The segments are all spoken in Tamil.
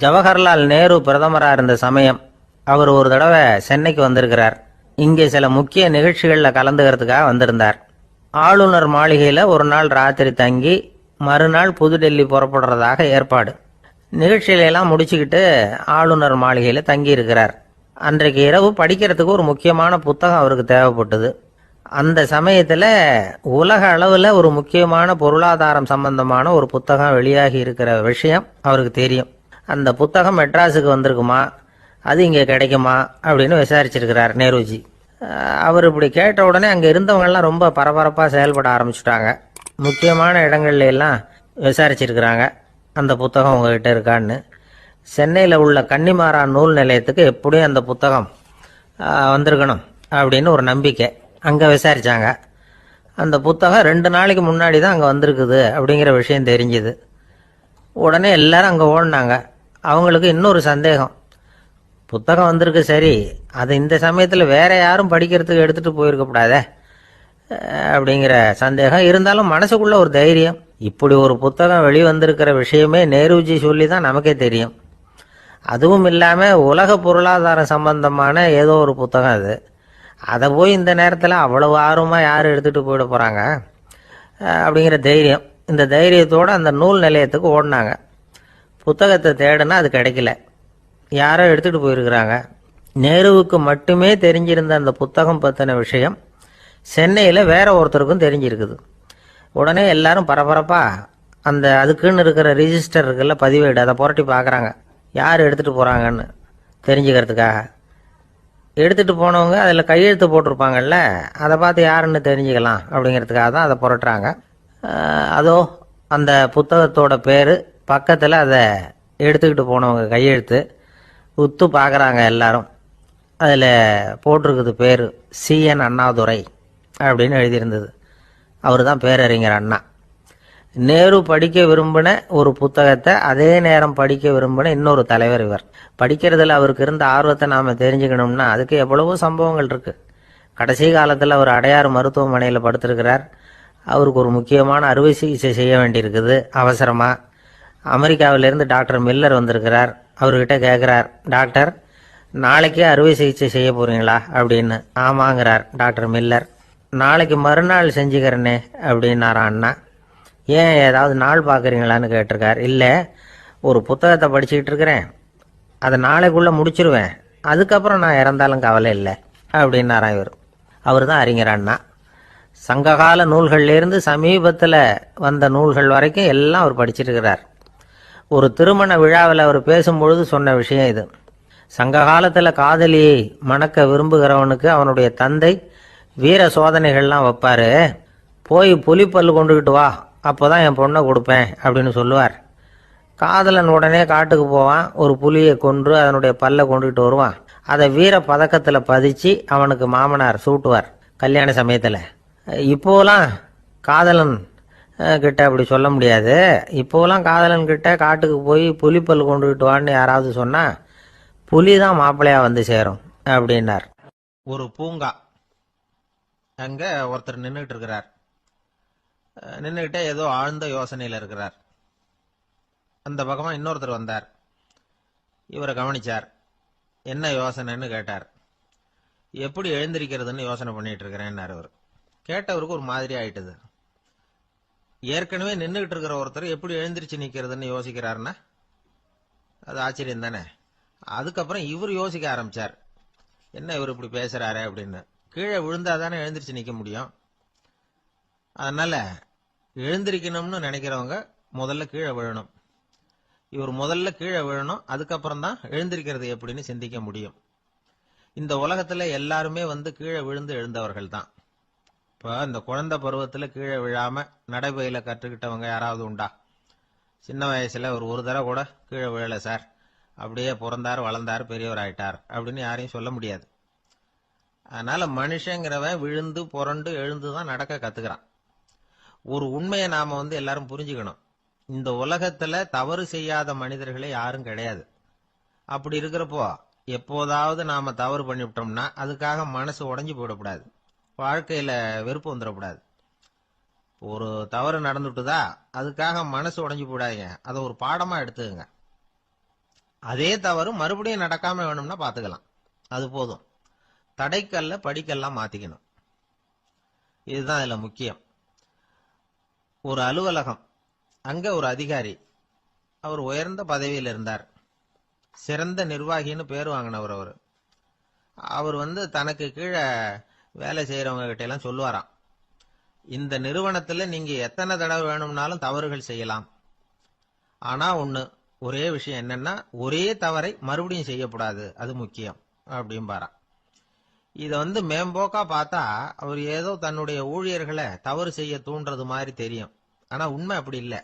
ஜவஹர்லால் நேரு பிரதமராக இருந்த சமயம் அவர் ஒரு தடவை சென்னைக்கு வந்திருக்கிறார். இங்கே சில முக்கிய நிகழ்ச்சிகளில் கலந்துக்கிறதுக்காக வந்திருந்தார். ஆளுநர் மாளிகையில் ஒரு நாள் ராத்திரி தங்கி மறுநாள் புதுடெல்லி புறப்படுறதாக ஏற்பாடு. நிகழ்ச்சியிலெல்லாம் முடிச்சுக்கிட்டு ஆளுநர் மாளிகையில் தங்கி இருக்கிறார். அன்றைக்கு இரவு படிக்கிறதுக்கு ஒரு முக்கியமான புத்தகம் அவருக்கு தேவைப்பட்டது. அந்த சமயத்தில் உலக அளவில் ஒரு முக்கியமான பொருளாதாரம் சம்பந்தமான ஒரு புத்தகம் வெளியாகி இருக்கிற விஷயம் அவருக்கு தெரியும். அந்த புத்தகம் மெட்ராஸுக்கு வந்திருக்குமா, அது இங்கே கிடைக்குமா அப்படின்னு விசாரிச்சிருக்கிறார் நேருஜி. அவர் இப்படி கேட்ட உடனே அங்கே இருந்தவங்கெல்லாம் ரொம்ப பரபரப்பாக செயல்பட ஆரம்பிச்சுட்டாங்க. முக்கியமான இடங்கள்ல எல்லாம் விசாரிச்சிருக்கிறாங்க அந்த புத்தகம் உங்ககிட்ட இருக்கான்னு. சென்னையில் உள்ள கன்னிமாரா நூல் நிலையத்துக்கு எப்படியும் அந்த புத்தகம் வந்திருக்கணும் அப்படின்னு ஒரு நம்பிக்கை. அங்கே விசாரித்தாங்க. அந்த புத்தகம் 2 நாளைக்கு முன்னாடி தான் அங்கே வந்திருக்குது அப்படிங்கிற விஷயம் தெரிஞ்சுது. உடனே எல்லாரும் அங்கே ஓடினாங்க. அவங்களுக்கு இன்னொரு சந்தேகம், புத்தகம் வந்திருக்கு சரி, அது இந்த சமயத்தில் வேற யாரும் படிக்கிறதுக்கு எடுத்துகிட்டு போயிருக்கக்கூடாதே அப்படிங்கிற சந்தேகம் இருந்தாலும் மனசுக்குள்ள ஒரு தைரியம். இப்படி ஒரு புத்தகம் வெளிவந்திருக்கிற விஷயமே நேருஜி சொல்லி தான் நமக்கே தெரியும். அதுவும் இல்லாமல் உலக பொருளாதாரம் சம்பந்தமான ஏதோ ஒரு புத்தகம் அது. அதை போய் இந்த நேரத்தில் அவ்வளவு ஆர்வமாக யார் எடுத்துகிட்டு போயிட போகிறாங்க அப்படிங்கிற தைரியம். இந்த தைரியத்தோடு அந்த நூல் நிலையத்துக்கு ஓடினாங்க. புத்தகத்தை தேடினா அது கிடைக்கல. யாரோ எடுத்துகிட்டு போயிருக்கிறாங்க. நேருவுக்கு மட்டுமே தெரிஞ்சிருந்த அந்த புத்தகம் பற்றின விஷயம் சென்னையில் வேற ஒருத்தருக்கும் தெரிஞ்சிருக்குது. உடனே எல்லாரும் பரபரப்பாக அதுக்குன்னு இருக்கிற ரிஜிஸ்டர் இருக்குல்ல, பதிவேடு, அதை புரட்டி பார்க்குறாங்க யார் எடுத்துகிட்டு போகிறாங்கன்னு தெரிஞ்சுக்கிறதுக்காக. எடுத்துகிட்டு போனவங்க அதில் கையெழுத்து போட்டிருப்பாங்கல்ல, அதை பார்த்து யாருன்னு தெரிஞ்சுக்கலாம் அப்படிங்கிறதுக்காக தான் அதை புரட்டுறாங்க. அதோ அந்த புத்தகத்தோட பேர் பக்கத்தில் அதை எடுத்துக்கிட்டு போனவங்க கையெழுத்து உத்து பார்க்குறாங்க எல்லாரும். அதில் போட்டிருக்குது பேர் CN அண்ணாதுரை அப்படின்னு எழுதியிருந்தது. அவர் தான் பேரறிஞர் அண்ணா. நேரு படிக்க விரும்பின ஒரு புத்தகத்தை அதே நேரம் படிக்க விரும்பின இன்னொரு தலைவர் இவர். படிக்கிறதுல அவருக்கு இருந்த ஆர்வத்தை நாம் தெரிஞ்சுக்கணும்னா அதுக்கு எவ்வளவோ சம்பவங்கள் இருக்குது. கடைசி காலத்தில் அவர் அடையாறு மருத்துவமனையில் படுத்திருக்கிறார். அவருக்கு ஒரு முக்கியமான அறுவை சிகிச்சை செய்ய வேண்டியிருக்குது அவசரமாக. அமெரிக்காவிலேருந்து டாக்டர் மில்லர் வந்திருக்கிறார். அவர்கிட்ட கேட்குறார், டாக்டர் நாளைக்கே அறுவை சிகிச்சை செய்ய போகிறீங்களா அப்படின்னு. ஆமாங்கிறார் டாக்டர் மில்லர். நாளைக்கு மறுநாள் செஞ்சுக்கிறேனே அப்படின்னாரான் அண்ணா. ஏன் ஏதாவது நாள் பார்க்குறீங்களான்னு கேட்டிருக்கார். இல்லை, ஒரு புத்தகத்தை படிச்சுக்கிட்டு இருக்கிறேன், அதை நாளைக்குள்ளே முடிச்சிருவேன், அதுக்கப்புறம் நான் இறந்தாலும் கவலை இல்லை அப்படின்னாரான் இவர். அவர் தான் அறிஞர் அண்ணா. சங்ககால நூல்கள்லேருந்து சமீபத்தில் வந்த நூல்கள் வரைக்கும் எல்லாம் அவர் படிச்சிருக்கிறார். ஒரு திருமண விழாவில் அவர் பேசும்பொழுது சொன்ன விஷயம் இது. சங்க காலத்தில் காதலியை மணக்க விரும்புகிறவனுக்கு அவனுடைய தந்தை வீர சோதனைகள்லாம் வைப்பார். போய் புலிப்பல் கொண்டுக்கிட்டு வா, அப்போ தான் என் பொண்ணை கொடுப்பேன் அப்படின்னு சொல்லுவார். காதலன் உடனே காட்டுக்கு போவான், ஒரு புலியை கொன்று அதனுடைய பல்லை கொண்டுக்கிட்டு வருவான். அதை வீர பதக்கத்தில் பதிச்சு அவனுக்கு மாமனார் சூட்டுவார் கல்யாண சமயத்தில். இப்போலாம் காதலன் கிட்ட அப்படி சொல்ல முடியாது. இப்போலாம் காதலன் கிட்ட காட்டுக்கு போய் புலிப்பல் கொண்டுகிட்டு வான்னு யாராவது சொன்னால் புலி தான் மாப்பிள்ளையாக வந்து சேரும் அப்படின்னார். ஒரு பூங்கா, அங்கே ஒருத்தர் நின்றுட்டு இருக்கிறார். நின்றுக்கிட்டே ஏதோ ஆழ்ந்த யோசனையில் இருக்கிறார். அந்த பக்கமாக இன்னொருத்தர் வந்தார். இவரை கவனிச்சார். என்ன யோசனைன்னு கேட்டார். எப்படி எழுந்திருக்கிறதுன்னு யோசனை பண்ணிட்டு இருக்கிறேன்னார் அவர். கேட்டவருக்கு ஒரு மாதிரி ஆயிட்டுது. ஏற்கனவே நின்றுகிட்டு இருக்கிற ஒருத்தர் எப்படி எழுந்திரிச்சு நிற்கிறதுன்னு யோசிக்கிறாருன்னா அது ஆச்சரியம் தானே. அதுக்கப்புறம் இவர் யோசிக்க ஆரம்பிச்சார், என்ன இவர் இப்படி பேசுறாரு அப்படின்னு. கீழே விழுந்தா தானே எழுந்திரிச்சு நிற்க முடியும். அதனால எழுந்திருக்கணும்னு நினைக்கிறவங்க முதல்ல கீழே விழணும். இவர் முதல்ல கீழே விழணும், அதுக்கப்புறம் தான் எழுந்திருக்கிறது எப்படின்னு சிந்திக்க முடியும். இந்த உலகத்துல எல்லாருமே கீழே விழுந்து எழுந்தவர்கள் தான். இப்போ இந்த குழந்தை பருவத்தில் கீழே விழாம நடைபயில கற்றுக்கிட்டவங்க யாராவது உண்டா? சின்ன வயசுல ஒரு தடவை கூட கீழே விழலை சார், அப்படியே பிறந்தார் வளர்ந்தார் பெரியவர் ஆயிட்டார் அப்படின்னு யாரையும் சொல்ல முடியாது. அதனால மனுஷங்கிறவன் விழுந்து புரண்டு எழுந்து தான் நடக்க கத்துக்கிறான். ஒரு உண்மையை நாம எல்லாரும் புரிஞ்சுக்கணும். இந்த உலகத்துல தவறு செய்யாத மனிதர்களே யாரும் கிடையாது. அப்படி இருக்கிறப்போ எப்போதாவது நாம தவறு பண்ணிவிட்டோம்னா அதுக்காக மனசு உடைஞ்சு போயிடக்கூடாது, வாழ்க்கையில வெறுப்பு வந்துடக்கூடாது. ஒரு தவறு நடந்துட்டுதா அதுக்காக மனசு உடைஞ்சு போடாதீங்க, அதை ஒரு பாடமா எடுத்துக்கங்க. அதே தவறு மறுபடியும் நடக்காம வேணும்னா பாத்துக்கலாம், அது போதும். தடைக்கல்ல படிக்கல்லாம் மாத்திக்கணும். இதுதான் இதுல முக்கியம். ஒரு அலுவலகம், அங்க ஒரு அதிகாரி, அவர் உயர்ந்த பதவியில் இருந்தார், சிறந்த நிர்வாகின்னு பேர் வாங்கினவர். அவர் தனக்கு கீழே வேலை செய்யறவங்க கிட்ட எல்லாம் சொல்லுவாராம், இந்த நிறுவனத்துல நீங்க எத்தனை தடவை வேணும்னாலும் தவறுகள் செய்யலாம், ஆனா ஒரே விஷயம் என்னன்னா ஒரே தவறை மறுபடியும் செய்யக்கூடாது, அது முக்கியம் அப்படின்பாராம். இத மேம்போக்கா பார்த்தா அவர் ஏதோ தன்னுடைய ஊழியர்களை தவறு செய்ய தூண்டுறது மாதிரி தெரியும். ஆனா உண்மை அப்படி இல்லை.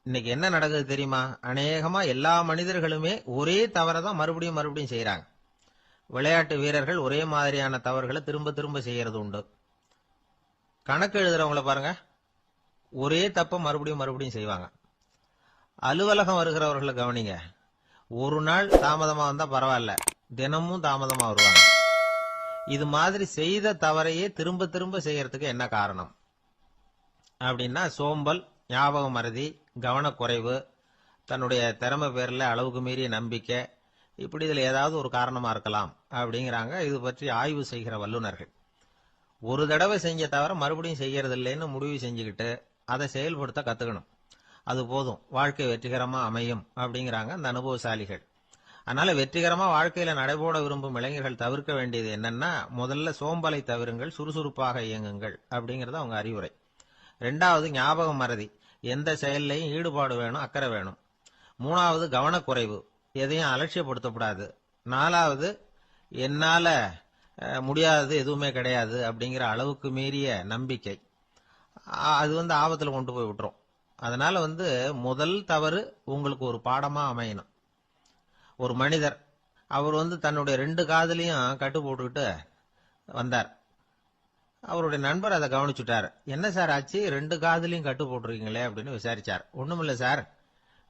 இன்னைக்கு என்ன நடக்குது தெரியுமா? அநேகமா எல்லா மனிதர்களுமே ஒரே தவறை தான் மறுபடியும் மறுபடியும் செய்யறாங்க. விளையாட்டு வீரர்கள் ஒரே மாதிரியான தவறுகளை திரும்ப திரும்ப செய்யறது உண்டு. கணக்கு எழுதுறவங்கள பாருங்க, ஒரே தப்ப மறுபடியும் மறுபடியும் செய்வாங்க. அலுவலகம் வருகிறவர்களை கவனிங்க, ஒரு நாள் தாமதமா வந்தா பரவாயில்ல, தினமும் தாமதமா வருவாங்க. இது மாதிரி செய்த தவறையே திரும்ப திரும்ப செய்யறதுக்கு என்ன காரணம் அப்படின்னா, சோம்பல், ஞாபக மறதி, கவனக்குறைவு, தன்னுடைய திறமை பேர்ல அளவுக்கு மீறிய நம்பிக்கை, இப்படி இதுல ஏதாவது ஒரு காரணமா இருக்கலாம் அப்படிங்கிறாங்க இது பற்றி ஆய்வு செய்கிற வல்லுநர்கள். ஒரு தடவை செஞ்ச தவிர மறுபடியும் செய்யறது இல்லைன்னு முடிவு செஞ்சுக்கிட்டு அதை செயல்படுத்த கத்துக்கணும், அது போதும், வாழ்க்கை வெற்றிகரமா அமையும் அப்படிங்கிறாங்க அந்த அனுபவசாலிகள். அதனால வெற்றிகரமா வாழ்க்கையில நடைபோட விரும்பும் இளைஞர்கள் தவிர்க்க வேண்டியது என்னன்னா, முதல்ல சோம்பலை தவிருங்கள், சுறுசுறுப்பாக இயங்குங்கள் அப்படிங்கறது அவங்க அறிவுரை. ரெண்டாவது ஞாபக மறதி, எந்த செயல்லையும் ஈடுபாடு வேணும், அக்கறை வேணும். மூணாவது கவனக்குறைவு, எதையும் அலட்சியப்படுத்தக்கூடாது. நாலாவது என்னால முடியாதது எதுவுமே கிடையாது அப்படிங்கிற அளவுக்கு மீறிய நம்பிக்கை, அது ஆபத்துல கொண்டு போய் விட்டுரும். அதனால முதல் தவறு உங்களுக்கு ஒரு பாடமா அமையணும். ஒரு மனிதர், அவர் தன்னுடைய 2 காதுலையும் கட்டு போட்டுக்கிட்டு வந்தார். அவருடைய நண்பர் அதை கவனிச்சுட்டார். என்ன சார் ஆச்சு, 2 காதுலையும் கட்டு போட்டிருக்கீங்களே அப்படின்னு விசாரிச்சார். ஒண்ணுமில்ல சார்,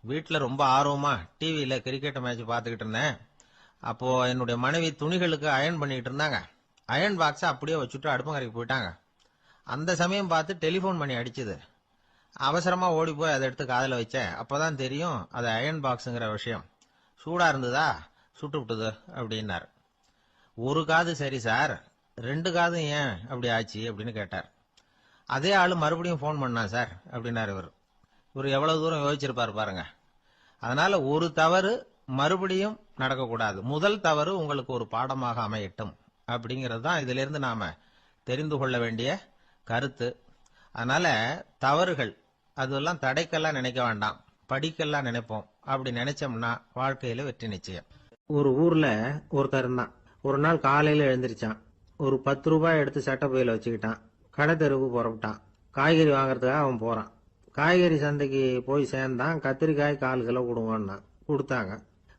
வீட்டுல ரொம்ப ஆர்வமா டிவியில கிரிக்கெட் மேட்ச் பார்த்துக்கிட்டு இருந்தேன். அப்போ என்னுடைய மனைவி துணிகளுக்கு அயன் பண்ணிட்டு இருந்தாங்க. அயன் பாக்ஸை அப்படியே வச்சுட்டு அடுப்பங்கரைக்கு போயிட்டாங்க. அந்த சமயம் பார்த்து டெலிபோன் பண்ணி அடிச்சுது. அவசரமா ஓடி போய் அதை எடுத்து காதுல வச்சேன். அப்பதான் தெரியும் அது அயன் பாக்ஸுங்கிற விஷயம். சூடா இருந்ததா, சுட்டு விட்டது அப்படின்னார். ஒரு காது சரி சார், 2 காதும் ஏன் அப்படி ஆச்சு அப்படின்னு கேட்டார். அதே ஆளு மறுபடியும் போன் பண்ணா சார் அப்படின்னாரு இவர் எவ்வளவு தூரம் யோசிச்சிருப்பாரு பாருங்க. அதனால ஒரு தவறு மறுபடியும் நடக்கக்கூடாது, முதல் தவறு உங்களுக்கு ஒரு பாடமாக அமையட்டும் அப்படிங்கிறது தான் இதுல இருந்து நாம தெரிந்து கொள்ள வேண்டிய கருத்து. அதனால தவறுகள் அதெல்லாம் தடைக்கெல்லாம் நினைக்க வேண்டாம், படிக்கெல்லாம் நினைப்போம். அப்படி நினைச்சோம்னா வாழ்க்கையில வெற்றி நிச்சயம். ஒரு ஊர்ல ஒருத்தர் இருந்தான். ஒரு நாள் காலையில எழுந்திருச்சான். ஒரு 10 ரூபாய் எடுத்து சட்டை பையில வச்சுக்கிட்டான். கடை தெருவுக்கு புறப்பட்டான். காய்கறி வாங்கறதுக்காக அவன் போறான். காய்கறி சந்தைக்கு போய் சேர்ந்தான். கத்திரிக்காய் 1/4 கிலோ கொடுங்கன்னா கொடுத்தாங்க.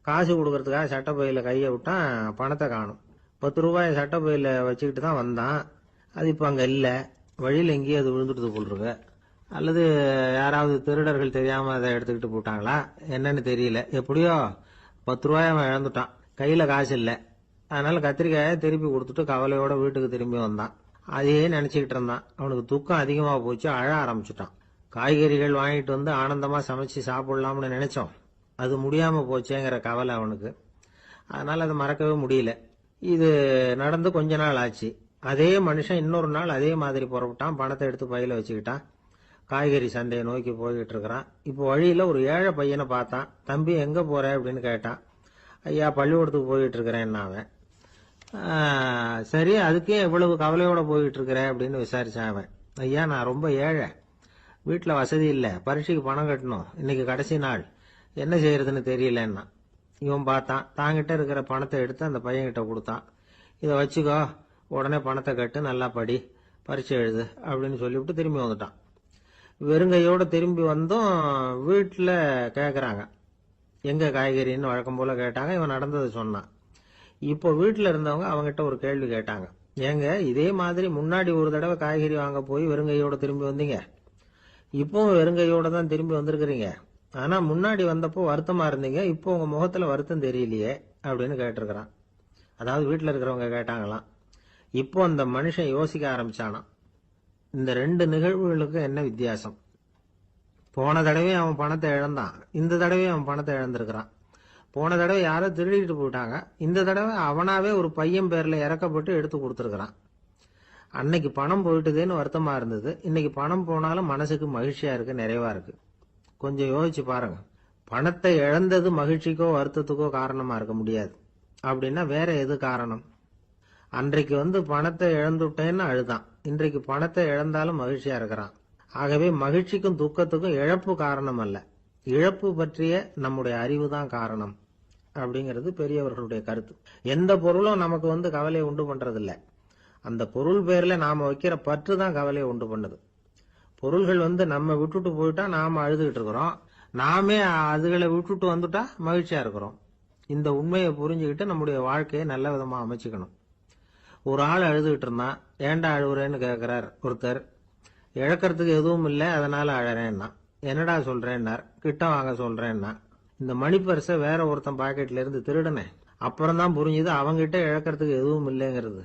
காசு கொடுக்கறதுக்காக சட்டை பையில கையை விட்டான், பணத்தை காணும். 10 ரூபாய் சட்டை பையில வச்சுக்கிட்டு தான் வந்தான். அது இப்ப அங்க இல்ல, வழியில எங்கேயும் அது விழுந்துட்டு போல் இருக்கு. அல்லது யாராவது திருடர்கள் தெரியாம அதை எடுத்துக்கிட்டு போட்டாங்களா என்னன்னு தெரியல. எப்படியோ 10 ரூபாய் அவன் இழந்துட்டான். கையில காசு இல்ல. அதனால கத்திரிக்காயை திருப்பி கொடுத்துட்டு கவலையோட வீட்டுக்கு திரும்பி வந்தான். அதையே நினைச்சுக்கிட்டு இருந்தான். அவனுக்கு துக்கம் அதிகமா போச்சு, அழ ஆரம்பிச்சுட்டான். காய்கறிகள் வாங்கிட்டு ஆனந்தமா சமைச்சு சாப்பிடலாம்னு நினைச்சோம், அது முடியாம போச்சேங்கிற கவலை அவனுக்கு. அதனால அதை மறக்கவே முடியல. இது நடந்து கொஞ்ச நாள் ஆச்சு. அதே மனுஷன் இன்னொரு நாள் அதே மாதிரி புறப்பட்டான். பணத்தை எடுத்து பையில வச்சுக்கிட்டான். காய்கறி சந்தையை நோக்கி போய்கிட்டு இருக்கிறான். இப்போ வழியில ஒரு ஏழை பையனை பார்த்தான். தம்பி எங்க போற அப்படின்னு கேட்டான். ஐயா பள்ளிக்கூடத்துக்கு போயிட்டு இருக்கிறேன் அவன். சரி, அதுக்கே எவ்வளவு கவலையோட போயிட்டு இருக்கிற அப்படின்னு விசாரிச்சான் அவன். ஐயா நான் ரொம்ப ஏழை, வீட்டுல வசதி இல்ல, பரீட்சைக்கு பணம் கட்டணும், இன்னைக்கு கடைசி நாள், என்ன செய்யறதுன்னு தெரியலன்னா. இவன் பார்த்தான், தாங்கிட்ட இருக்கிற பணத்தை எடுத்து அந்த பையன்கிட்ட கொடுத்தான். இதை வச்சுக்கோ, உடனே பணத்தை கட்டு, நல்லா படி, பரீட்சை எழுது அப்படின்னு சொல்லிவிட்டு திரும்பி வந்துட்டான். வெறுங்கையோட திரும்பி வந்தும் வீட்டுல கேக்குறாங்க எங்க காய்கறின்னு வழக்கம் போல கேட்டாங்க. இவன் நடந்ததை சொன்னான். இப்போ வீட்டுல இருந்தவங்க அவங்கிட்ட ஒரு கேள்வி கேட்டாங்க. ஏங்க இதே மாதிரி முன்னாடி ஒரு தடவை காய்கறி வாங்க போய் வெறுங்கையோட திரும்பி வந்தீங்க, இப்பவும் வெறுங்கையோட தான் திரும்பி வந்திருக்கிறீங்க, ஆனா முன்னாடி வந்தப்போ வருத்தமா இருந்தீங்க, இப்போ உங்க முகத்துல வருத்தம் தெரியலையே அப்படின்னு கேட்டிருக்கிறான். அதாவது வீட்டுல இருக்கிறவங்க கேட்டாங்களாம். இப்போ அந்த மனுஷன் யோசிக்க ஆரம்பிச்சானாம், இந்த 2 நிகழ்வுகளுக்கு என்ன வித்தியாசம்? போன தடவை அவன் பணத்தை இழந்தான், இந்த தடவை அவன் பணத்தை இழந்திருக்கிறான். போன தடவை யாரோ திருடிட்டு போயிட்டாங்க, இந்த தடவை அவனாவே ஒரு பையன் பேர்ல இறக்கப்பட்டு எடுத்து கொடுத்துருக்கிறான். அன்னைக்கு பணம் போயிட்டுதேன்னு வருத்தமா இருந்தது, இன்னைக்கு பணம் போனாலும் மனசுக்கு மகிழ்ச்சியா இருக்கு, நிறைவா இருக்கு. கொஞ்சம் யோசிச்சு பாருங்க. பணத்தை இழந்தது மகிழ்ச்சிக்கோ வருத்தத்துக்கோ காரணமா இருக்க முடியாது. அப்படின்னா வேற எது காரணம்? அன்றைக்கு பணத்தை இழந்துட்டேன்னு அழுதான், இன்றைக்கு பணத்தை இழந்தாலும் மகிழ்ச்சியா இருக்கிறான். ஆகவே மகிழ்ச்சிக்கும் துக்கத்துக்கும் இழப்பு காரணம் அல்ல, இழப்பு பற்றிய நம்முடைய அறிவு தான் காரணம் அப்படிங்கிறது பெரியவர்களுடைய கருத்து. எந்த பொருளும் நமக்கு கவலையை உண்டு பண்றதில்ல, அந்த பொருள் பேர்ல நாம வைக்கிற பற்று தான் கவலையை உண்டு பண்ணுது. பொருள்கள் நம்ம விட்டுட்டு போயிட்டா நாம அழுதுகிட்டு இருக்கிறோம், நாமே அதுகளை விட்டுட்டு வந்துட்டா மகிழ்ச்சியா இருக்கிறோம். இந்த உண்மையை புரிஞ்சுக்கிட்டு நம்முடைய வாழ்க்கையை நல்ல விதமா அமைச்சுக்கணும். ஒரு ஆள் அழுதுகிட்டு இருந்தான், ஏன்டா அழுகுறேன்னு கேட்கிறார் ஒருத்தர். இழக்கிறதுக்கு எதுவும் இல்லை அதனால அழறேன்னா. என்னடா சொல்றேன்னார். கிட்ட வாங்க சொல்றேன்னா. இந்த மணி பர்ஸை வேற ஒருத்தன் பாக்கெட்ல இருந்து திருடுனேன், அப்புறம் தான் புரிஞ்சுது அவங்கிட்ட இழக்கிறதுக்கு எதுவும் இல்லைங்கிறது.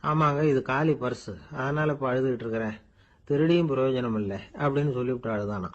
ஆமாங்க, இது காலி பர்ஸ், அதனால இப்ப அழுதுகிட்டு இருக்கிறேன், திருடியும் பிரயோஜனம் இல்லை அப்படின்னு சொல்லிவிட்டு அழுதானா.